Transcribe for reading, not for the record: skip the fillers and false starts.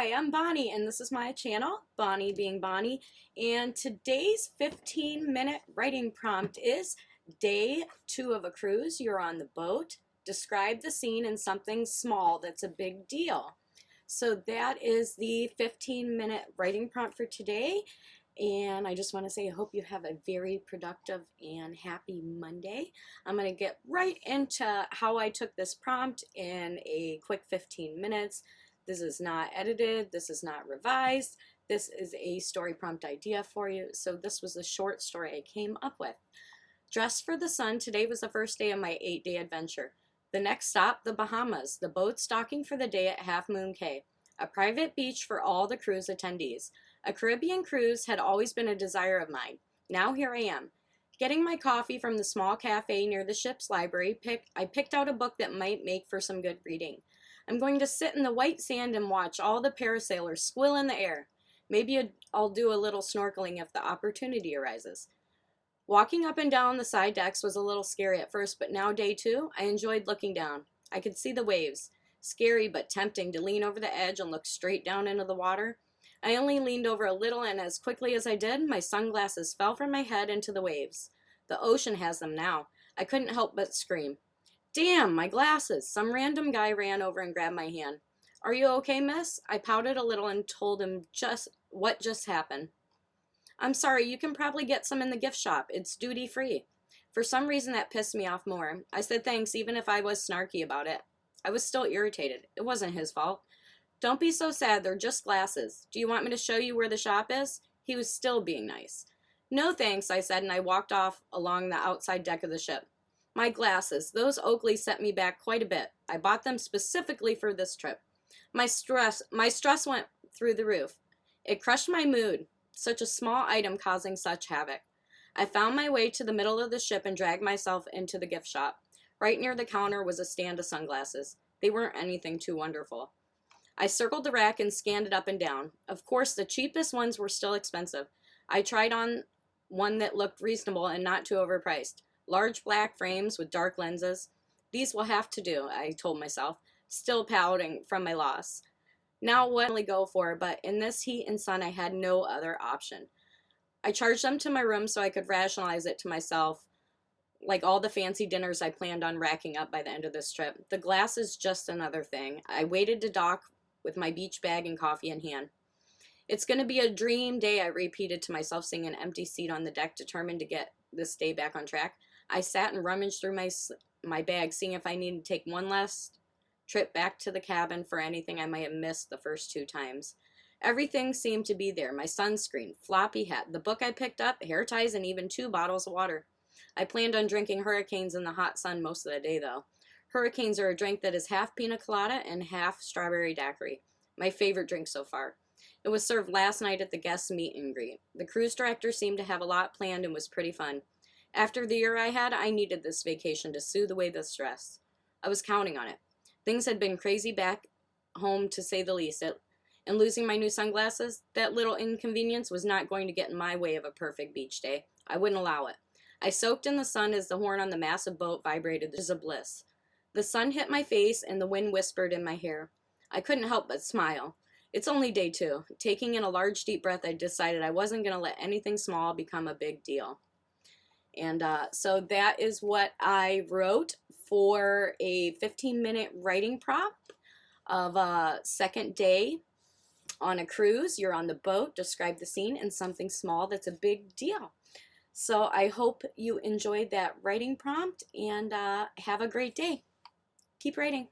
Hi, I'm Bonnie, and this is my channel, Bonnie Being Bonnie. And today's 15-minute writing prompt is day 2 of a cruise. You're on the boat. Describe the scene in something small that's a big deal. So that is the 15-minute writing prompt for today. And I just want to say I hope you have a very productive and happy Monday. I'm going to get right into how I took this prompt in a quick 15 minutes. This is not edited. This is not revised. This is a story prompt idea for you. So this was a short story I came up with. Dressed for the sun, today was the first day of my 8-day adventure. The next stop, the Bahamas. The boat's docking for the day at Half Moon Cay, a private beach for all the cruise attendees. A Caribbean cruise had always been a desire of mine. Now here I am. Getting my coffee from the small cafe near the ship's library, I picked out a book that might make for some good reading. I'm going to sit in the white sand and watch all the parasailers squill in the air. Maybe I'll do a little snorkeling if the opportunity arises. Walking up and down the side decks was a little scary at first, but now day 2, I enjoyed looking down. I could see the waves. Scary but tempting to lean over the edge and look straight down into the water. I only leaned over a little, and as quickly as I did, my sunglasses fell from my head into the waves. The ocean has them now. I couldn't help but scream. Damn, my glasses! Some random guy ran over and grabbed my hand. Are you okay, miss? I pouted a little and told him what just happened. I'm sorry, you can probably get some in the gift shop. It's duty free. For some reason that pissed me off more. I said thanks even if I was snarky about it. I was still irritated. It wasn't his fault. Don't be so sad, they're just glasses. Do you want me to show you where the shop is? He was still being nice. No thanks, I said, and I walked off along the outside deck of the ship. My glasses, those Oakley set me back quite a bit. I bought them specifically for this trip. My stress went through the roof. It crushed my mood, such a small item causing such havoc. I found my way to the middle of the ship and dragged myself into the gift shop. Right near the counter was a stand of sunglasses. They weren't anything too wonderful. I circled the rack and scanned it up and down. Of course, the cheapest ones were still expensive. I tried on one that looked reasonable and not too overpriced. Large black frames with dark lenses. These will have to do, I told myself, still pouting from my loss. Now what will I go for, but in this heat and sun I had no other option. I charged them to my room so I could rationalize it to myself, like all the fancy dinners I planned on racking up by the end of this trip. The glass is just another thing. I waited to dock with my beach bag and coffee in hand. It's going to be a dream day, I repeated to myself, seeing an empty seat on the deck, determined to get this day back on track. I sat and rummaged through my bag, seeing if I needed to take one last trip back to the cabin for anything I might have missed the first 2 times. Everything seemed to be there. My sunscreen, floppy hat, the book I picked up, hair ties, and even 2 bottles of water. I planned on drinking Hurricanes in the hot sun most of the day, though. Hurricanes are a drink that is half pina colada and half strawberry daiquiri. My favorite drink so far. It was served last night at the guest meet and greet. The cruise director seemed to have a lot planned and was pretty fun. After the year I had, I needed this vacation to soothe away the stress. I was counting on it. Things had been crazy back home, to say the least. And losing my new sunglasses, that little inconvenience was not going to get in my way of a perfect beach day. I wouldn't allow it. I soaked in the sun as the horn on the massive boat vibrated. This is a bliss. The sun hit my face and the wind whispered in my hair. I couldn't help but smile. It's only day 2. Taking in a large deep breath, I decided I wasn't going to let anything small become a big deal. And so that is what I wrote for a 15-minute writing prompt of a second day on a cruise. You're on the boat. Describe the scene in something small that's a big deal. So I hope you enjoyed that writing prompt and have a great day. Keep writing.